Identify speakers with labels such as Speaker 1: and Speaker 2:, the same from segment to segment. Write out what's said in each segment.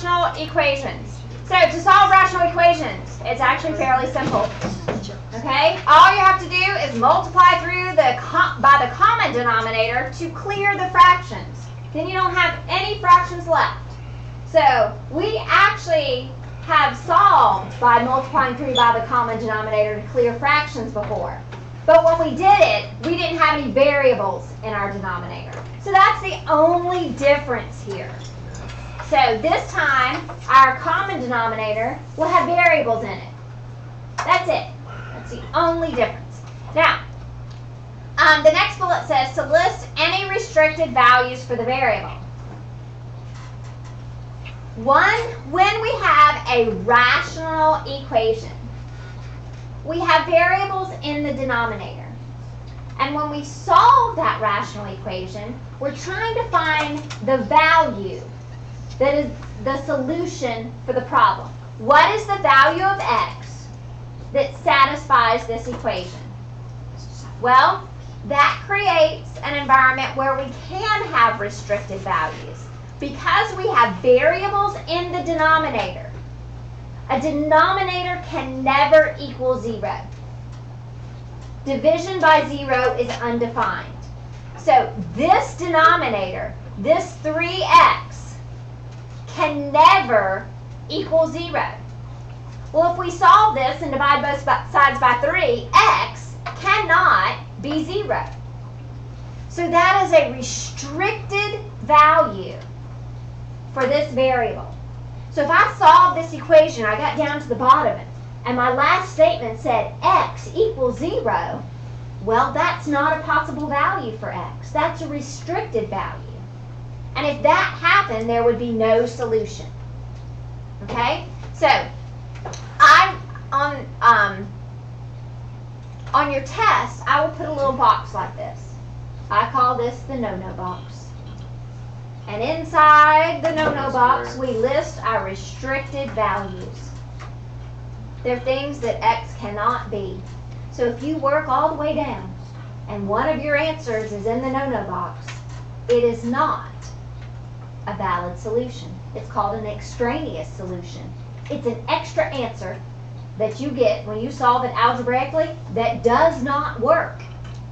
Speaker 1: rational equations. So to solve rational equations, it's actually fairly simple. Okay? All you have to do is multiply through by the common denominator to clear the fractions. Then you don't have any fractions left. So we actually have solved by multiplying through by the common denominator to clear fractions before. But when we did it, we didn't have any variables in our denominator. So that's the only difference here. So this time, our common denominator will have variables in it. That's it. That's the only difference. Now, the next bullet says to list any restricted values for the variable. When we have a rational equation, we have variables in the denominator. And when we solve that rational equation, we're trying to find the value that is the solution for the problem. What is the value of x that satisfies this equation? Well, that creates an environment where we can have restricted values. Because we have variables in the denominator, a denominator can never equal 0. Division by 0 is undefined. So this denominator, this 3x, can never equal 0. Well, if we solve this and divide both sides by 3, x cannot be 0. So that is a restricted value for this variable. So if I solve this equation, I got down to the bottom of it, and my last statement said x equals 0, well, that's not a possible value for x. That's a restricted value. And if that happened, there would be no solution. Okay? So, on your test, I will put a little box like this. I call this the no-no box. And inside the no-no box, we list our restricted values. They're things that x cannot be. So if you work all the way down and one of your answers is in the no-no box, it is not a valid solution. It's called an extraneous solution. It's an extra answer that you get when you solve it algebraically that does not work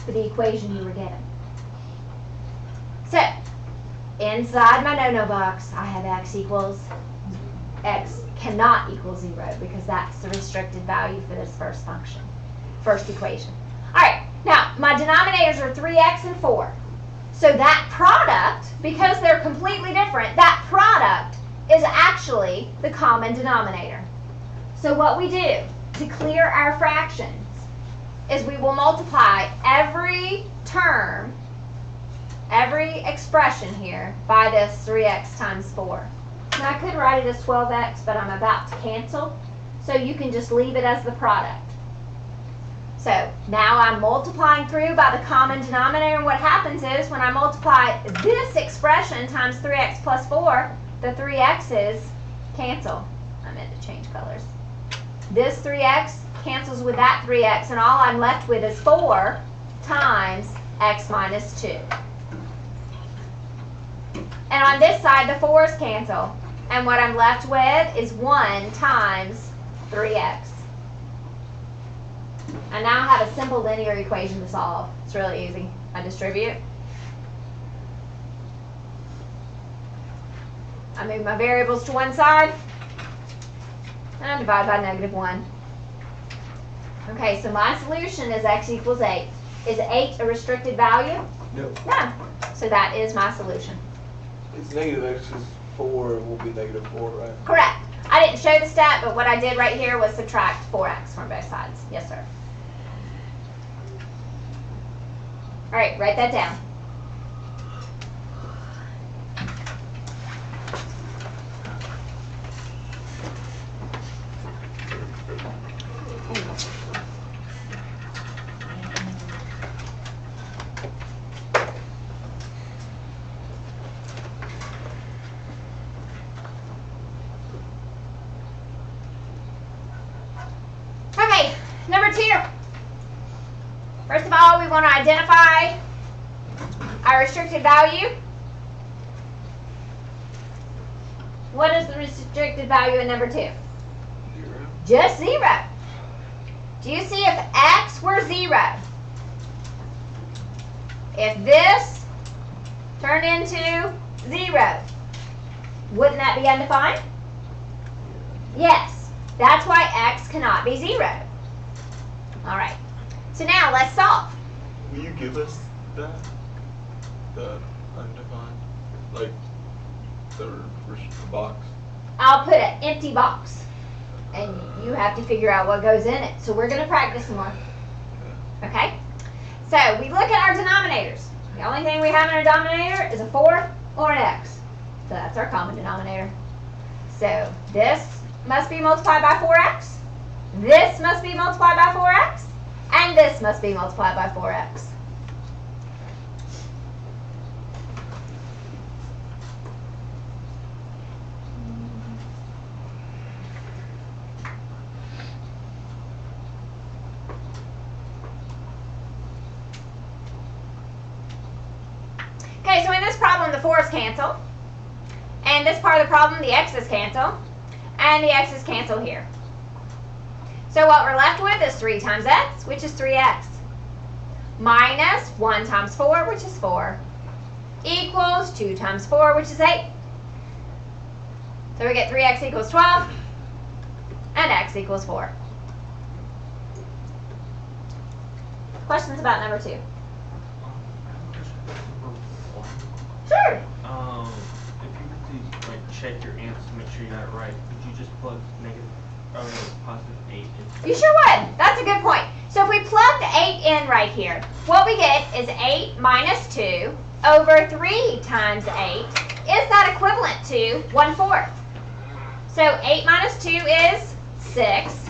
Speaker 1: for the equation you were given. So, inside my no-no box, I have x cannot equal 0 because that's the restricted value for this first equation. All right, now my denominators are 3x and 4. So that product, because they're completely different, that product is actually the common denominator. So what we do to clear our fractions is we will multiply every term, every expression here by this 3x times 4. Now I could write it as 12x, but I'm about to cancel, so you can just leave it as the product. So now I'm multiplying through by the common denominator, and what happens is when I multiply this expression times 3x plus 4, the 3x's cancel. I meant to change colors. This 3x cancels with that 3x, and all I'm left with is 4 times x minus 2. And on this side, the 4's cancel. And what I'm left with is 1 times 3x. I now have a simple linear equation to solve. It's really easy. I distribute. I move my variables to one side. And I divide by -1. Okay, so my solution is x equals 8. Is 8 a restricted value?
Speaker 2: No.
Speaker 1: No. So that is my solution.
Speaker 2: It's negative x is 4, it will be -4, right?
Speaker 1: Correct. I didn't show the step, but what I did right here was subtract 4x from both sides. Yes, sir. All right, write that down. Okay, number 2. First of all, we want to identify our restricted value. What is the restricted value in number 2?
Speaker 2: 0.
Speaker 1: Just 0. Do you see if x were 0? If this turned into 0, wouldn't that be undefined? Yes. That's why x cannot be 0. All right. So now let's solve.
Speaker 3: Will you give us that? The undefined? Like, the box?
Speaker 1: I'll put an empty box, and you have to figure out what goes in it. So we're going to practice some more. Okay? So we look at our denominators. The only thing we have in our denominator is a 4 or an x. So that's our common denominator. So this must be multiplied by 4x. This must be multiplied by 4x. And this must be multiplied by 4x. Okay, so in this problem, the 4's cancel. And this part of the problem, the x's cancel. And the x's cancel here. So what we're left with is 3 times x, which is 3x. Minus 1 times 4, which is 4. Equals 2 times 4, which is 8. So we get 3x equals 12. And x equals 4. Questions about number 2? Sure.
Speaker 4: If you were to check your answer to make sure you got it right, could you just plug positive 8 in?
Speaker 1: You sure would. That's a good point. So if we plug the 8 in right here, what we get is 8 minus 2 over 3 times 8. Is that equivalent to 1/4? So 8 minus 2 is 6.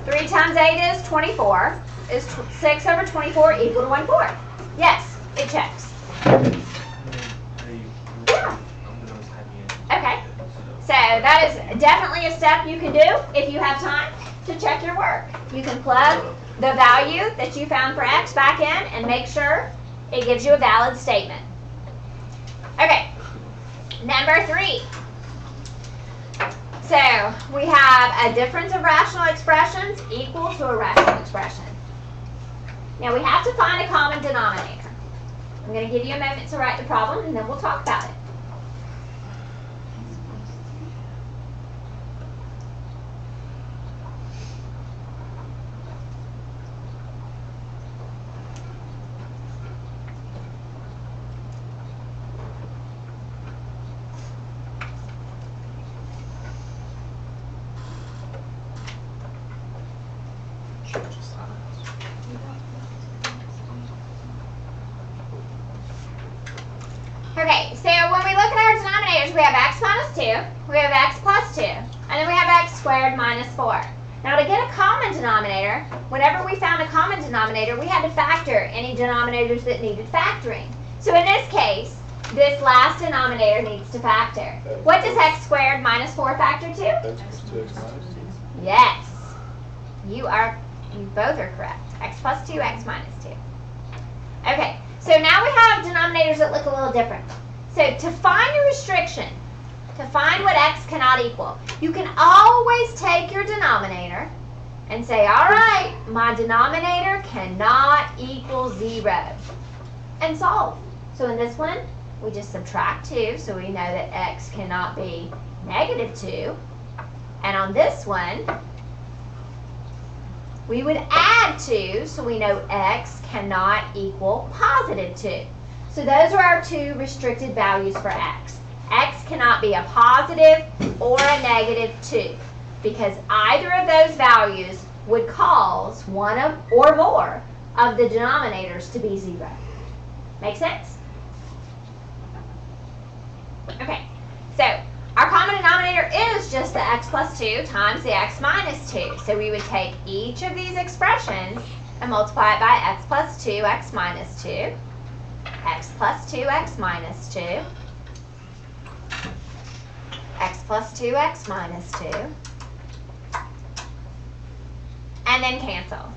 Speaker 1: 3 times 8 is 24. Is 6 over 24 equal to 1/4? Yes, it checks. Yeah. Okay. So that is definitely a step you can do if you have time to check your work. You can plug the value that you found for x back in and make sure it gives you a valid statement. Okay. Number 3. So we have a difference of rational expressions equal to a rational expression. Now we have to find a common denominator. I'm going to give you a moment to write the problem and then we'll talk about it. Okay, so when we look at our denominators, we have x minus 2, we have x plus 2, and then we have x squared minus 4. Now to get a common denominator, whenever we found a common denominator, we had to factor any denominators that needed factoring. So in this case, this last denominator needs to factor. What does x squared minus 4 factor to?
Speaker 2: X plus 2x minus 2.
Speaker 1: Yes. You both are correct. X plus 2, x minus 2. Okay, so now we have denominators that look a little different. So to find a restriction, to find what x cannot equal, you can always take your denominator and say, all right, my denominator cannot equal 0, and solve. So in this one, we just subtract 2, so we know that x cannot be negative 2. And on this one, we would add 2, so we know x cannot equal positive 2. So those are our 2 restricted values for x. X cannot be a positive or a negative 2, because either of those values would cause one of or more of the denominators to be 0. Make sense? Okay, so our common denominator is just the x plus 2 times the x minus 2. So we would take each of these expressions and multiply it by x plus 2, x minus 2, x plus 2, x minus 2, x plus 2, x minus 2, and then cancel.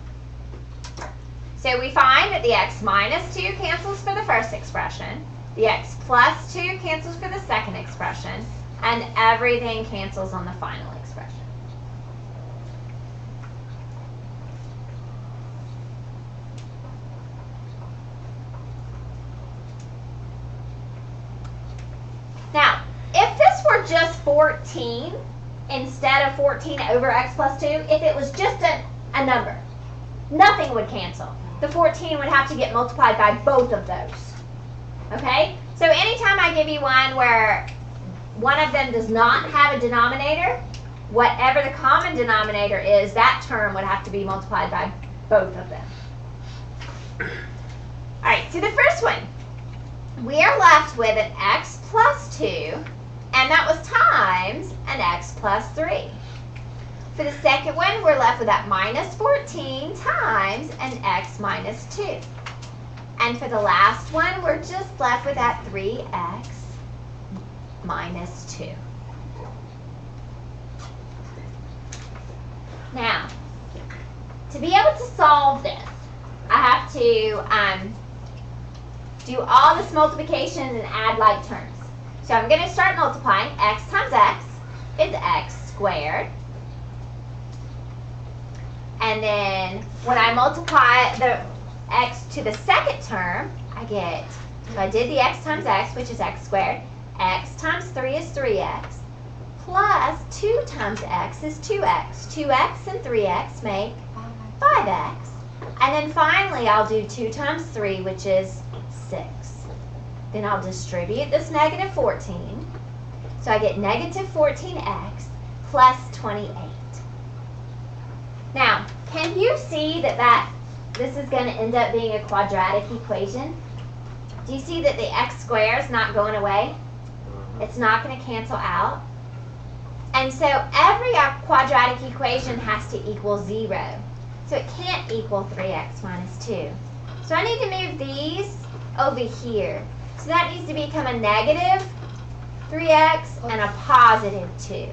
Speaker 1: So we find that the x minus 2 cancels for the first expression, the x plus 2 cancels for the second expression, and everything cancels on the final expression. Now, if this were just 14 instead of 14 over x plus 2, if it was just a number, nothing would cancel. The 14 would have to get multiplied by both of those. Okay? So anytime I give you one where one of them does not have a denominator, whatever the common denominator is, that term would have to be multiplied by both of them. All right, so the first one, we are left with an x plus 2, and that was times an x plus 3. For the second one, we're left with that minus 14 times an x minus 2. And for the last one, we're just left with that 3x minus 2. Now, to be able to solve this, I have to do all this multiplication and add like terms. So I'm going to start multiplying. X times x is x squared. And then when I multiply the x to the second term, I get, so I did the x times x, which is x squared. X times 3 is 3x. Plus 2 times x is 2x. 2x and 3x make 5x. And then finally, I'll do 2 times 3, which is 6. Then I'll distribute this negative 14. So I get negative 14x plus 28. Now, can you see that this is going to end up being a quadratic equation? Do you see that the x squared is not going away? It's not going to cancel out. And so every quadratic equation has to equal 0. So it can't equal 3x minus 2. So I need to move these over here. So that needs to become a negative 3x and a positive 2.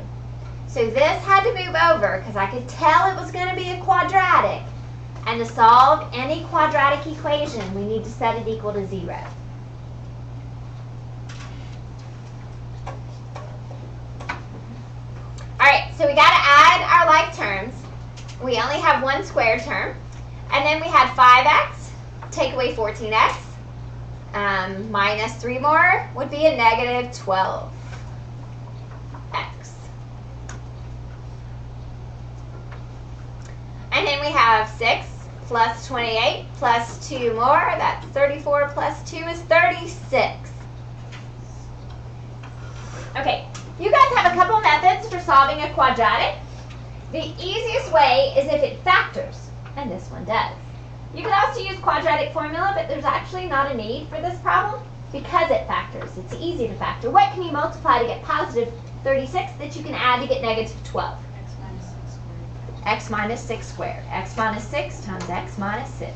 Speaker 1: So this had to move over because I could tell it was going to be a quadratic. And to solve any quadratic equation, we need to set it equal to 0. Alright, so we got to add our like terms. We only have one square term. And then we had 5x, take away 14x. Minus 3 more would be a negative 12x. And then we have 6 plus 28 plus 2 more. That's 34 plus 2 is 36. Okay, you guys have a couple methods for solving a quadratic. The easiest way is if it factors, and this one does. You can also use quadratic formula, but there's actually not a need for this problem because it factors. It's easy to factor. What can you multiply to get positive 36 that you can add to get negative 12? X minus 6 squared. X minus 6 times x minus 6.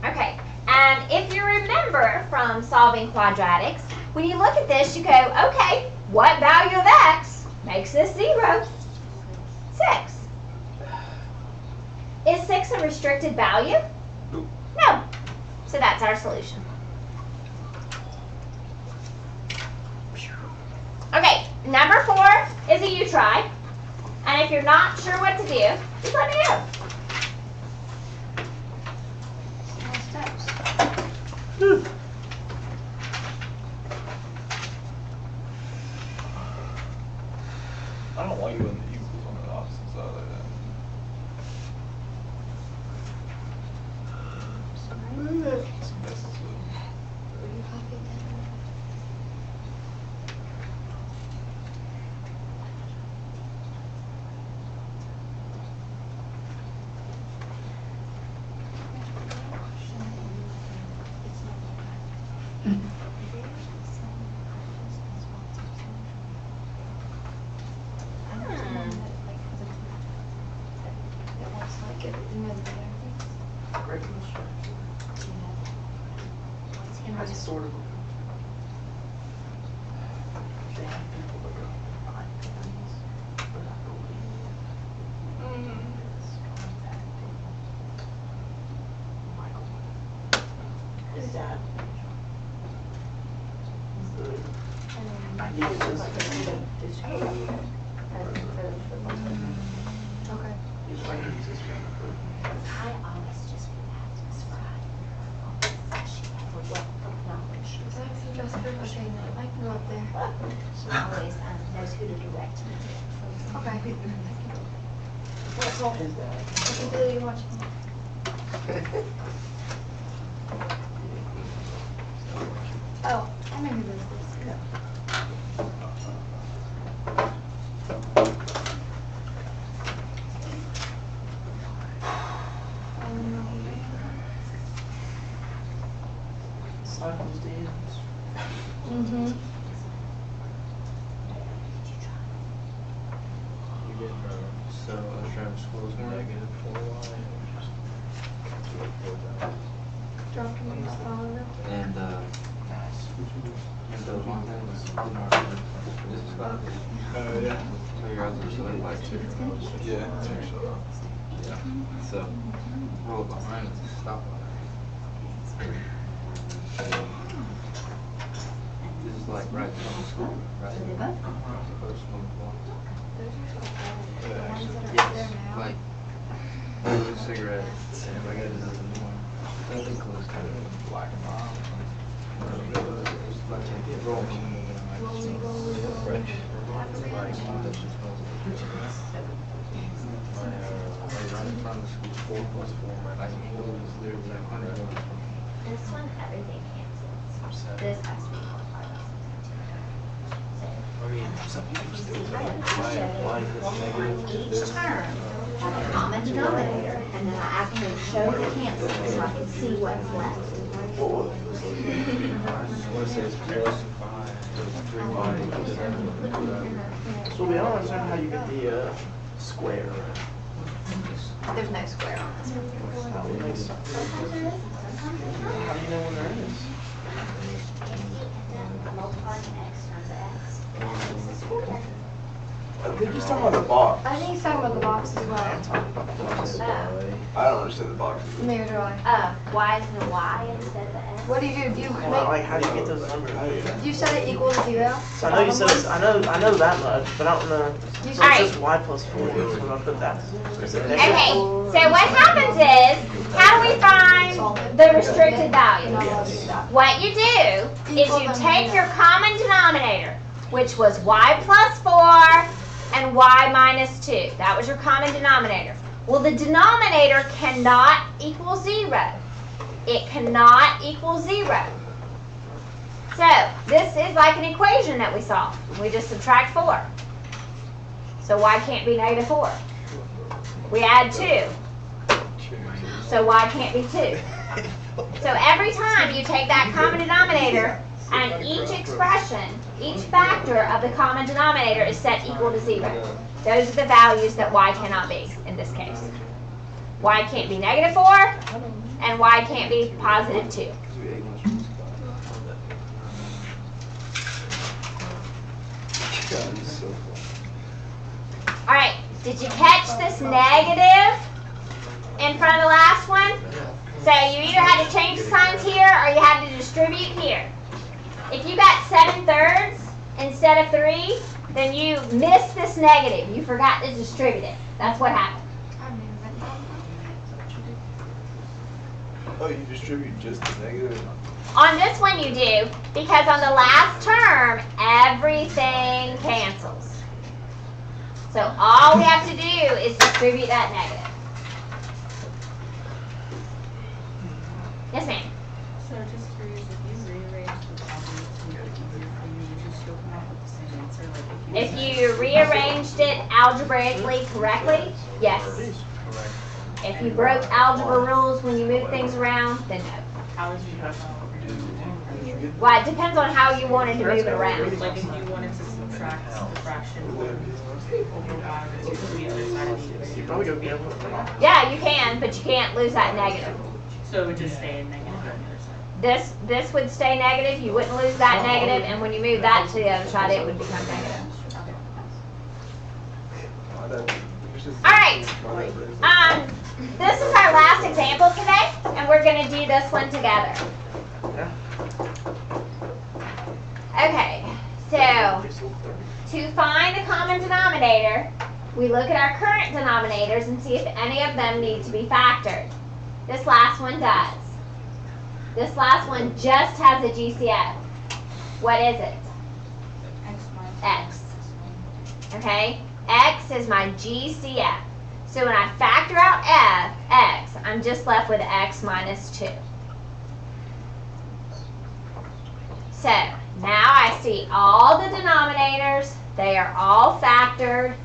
Speaker 1: Okay, and if you remember from solving quadratics, when you look at this, you go, okay, what value of x makes this 0? 6. Is 6 a restricted value? No. So that's our solution. Okay, number 4 is a you try. And if you're not sure what to do, just let me know.
Speaker 3: I don't like when the equals on the opposite side like that. It's messes with them. That's sort of. They have people that go, I think but I believe. Michael. His dad. Yeah, it's just.
Speaker 5: Okay.
Speaker 3: He's like, he's just trying to put.
Speaker 1: I always just do that, Miss Fry. She never will acknowledge.
Speaker 5: Okay, I can go up there.
Speaker 1: She always knows who to direct me to.
Speaker 5: Okay.
Speaker 1: What's wrong?
Speaker 3: His dad.
Speaker 5: I can do you watching. Oh, I remember this.
Speaker 3: Cycles dance.
Speaker 5: Mm-hmm.
Speaker 6: You get so I was driving to school this morning.
Speaker 5: Dropped me your phone.
Speaker 6: And the one thing was this is about
Speaker 2: Yeah.
Speaker 6: so your guys are sort of like two.
Speaker 2: Yeah.
Speaker 6: Yeah. So roll behind us and stop on This is like right from the school, right? Supposed to move along. Yes, like a cigarette and if I get another one, I think it was kind of black and mild. It's like a roll fresh. Like that shit smells like right in front of the school, 4+4, like English is literally like 100 yards from me.
Speaker 1: This one, everything cancels. This has to be more part of
Speaker 6: I mean,
Speaker 2: Some people still think, why is this negative?
Speaker 1: Each term have a common denominator, and then I actually show the cancels so I can see what's left.
Speaker 2: What was it?
Speaker 6: I want to say it's plus 3
Speaker 3: So we don't understand how you get the square.
Speaker 5: There's no square on this one.
Speaker 3: How do you make something? How do you know when there is?
Speaker 1: Multiplying x times x.
Speaker 2: I think he's talking about the box.
Speaker 5: I think he's talking about the box as
Speaker 3: I'm
Speaker 5: well.
Speaker 3: talking about the box.
Speaker 2: I don't understand the box.
Speaker 5: Neither do I.
Speaker 1: Y is in a y instead of a x.
Speaker 5: What do you do? Do you
Speaker 3: Well, like, how do you get those numbers?
Speaker 5: do you set it equal to 0?
Speaker 3: So I know you said, I know that much, but I don't know. So it
Speaker 1: Alright.
Speaker 3: says y+4, so I'm gonna put that. Is it
Speaker 1: Okay,
Speaker 3: negative?
Speaker 1: so what happens is, how do we find the restricted value? What you do is you take your common denominator, which was y plus 4 and y minus 2. That was your common denominator. Well, the denominator cannot equal 0. It cannot equal 0. So, this is like an equation that we saw. We just subtract 4. So y can't be negative 4. We add 2. So y can't be 2. So every time you take that common denominator and each expression, each factor of the common denominator is set equal to 0. Those are the values that y cannot be in this case. Y can't be negative 4 and y can't be positive 2. Alright, did you catch this negative in front of the last one? So you either had to change the signs here or you had to distribute here. If you got 7/3 instead of 3, then you missed this negative. You forgot to distribute it. That's what happened.
Speaker 2: Oh, you distribute just the negative?
Speaker 1: On this one you do, because on the last term, everything cancels. So all we have to do is distribute that negative. Yes, ma'am.
Speaker 7: So just curious, if you rearrange the problems to make it easier for you, would you still come up with the same answer? Like
Speaker 1: If you rearranged it algebraically correctly, yes.
Speaker 6: Correct.
Speaker 1: If you broke algebra rules when you move things around, then no.
Speaker 7: how would you know?
Speaker 1: Well, it depends on how you wanted to move it around.
Speaker 7: Like if you wanted to subtract the fraction over y, would you do the other side of the
Speaker 3: You
Speaker 7: equation?
Speaker 3: probably go get one.
Speaker 1: Yeah, you can, but you can't lose that negative.
Speaker 7: So it would just stay in negative on the other side.
Speaker 1: This would stay negative, you wouldn't lose that negative, and when you move that to the other side, it would become negative. Alright, this is our last example today, and we're going to do this one together.
Speaker 3: Yeah.
Speaker 1: Okay, so to find the common denominator, we look at our current denominators and see if any of them need to be factored. This last one does. This last one just has a GCF. What is it?
Speaker 7: X minus
Speaker 1: X. Okay? X is my GCF. So when I factor out X, I'm just left with X minus 2. So now I see all the denominators. They are all factored.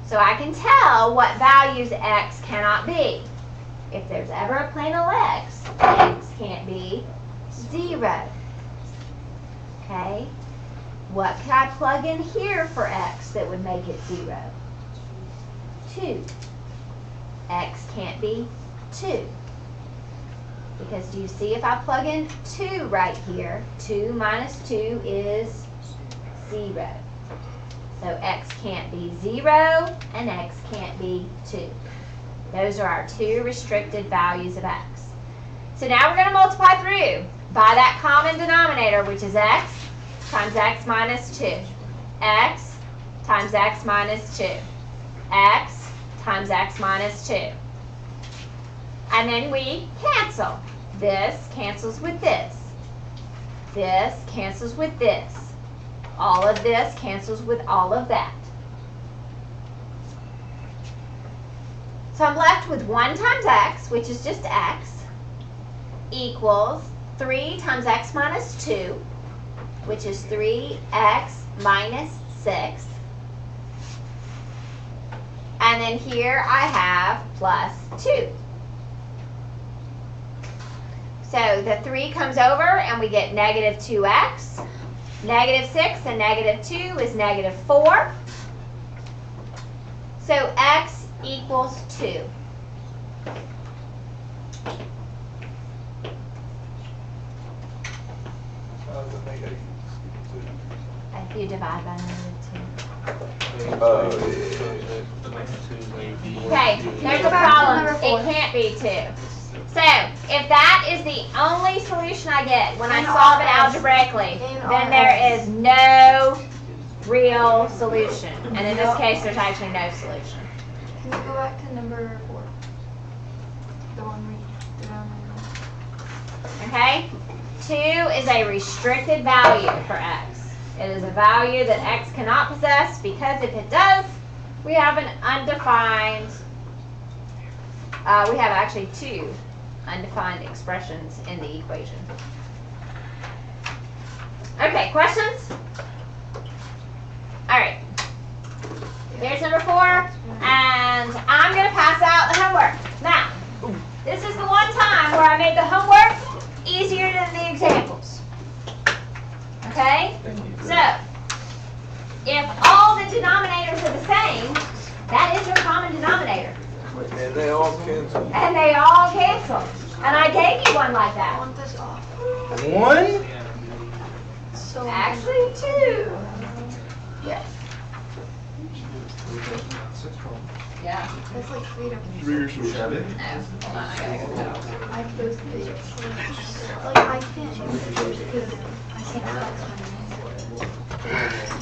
Speaker 1: So I can tell what values X cannot be. If there's ever a plane of X can't be 0. Okay? What could I plug in here for X that would make it 0? 2. X can't be 2. Because do you see if I plug in 2 right here, 2 minus 2 is 0. So X can't be 0 and X can't be 2. Those are our 2 restricted values of X. So now we're going to multiply through by that common denominator, which is X times X minus 2. X times X minus 2. X times X minus 2. And then we cancel. This cancels with this. This cancels with this. All of this cancels with all of that. So I'm left with 1 times X, which is just X, equals 3 times X minus 2, which is 3X minus 6. And then here I have plus 2. So the 3 comes over and we get negative 2x. Negative 6 and negative 2 is negative 4. So x equals 2. If you divide by negative 2. Okay, there's a problem. It can't be 2. So, if that is the only solution I get when I solve it algebraically, then there is no real solution. And in this case, there's actually no solution.
Speaker 5: Can you go back to number 4? The one we did on
Speaker 1: Okay? 2 is a restricted value for x. It is a value that x cannot possess because if it does, we have an undefined, we have actually 2 undefined expressions in the equation. Okay, questions? All right. Here's number 4, and I'm going to pass out the homework. Now, this is the one time where I made the homework easier than the examples. Okay? So, if all the denominators are the same, that is your common denominator.
Speaker 2: And they all cancel.
Speaker 1: And they all cancel. And I gave you one like
Speaker 5: I
Speaker 1: that.
Speaker 5: want this off.
Speaker 6: 1?
Speaker 5: So
Speaker 1: Actually, 2.
Speaker 5: yes.
Speaker 1: Yeah.
Speaker 5: That's like freedom.
Speaker 6: 3 or 7?
Speaker 1: No, hold on, I gotta go cut off.
Speaker 5: I post it. Like I can't use it because I can't.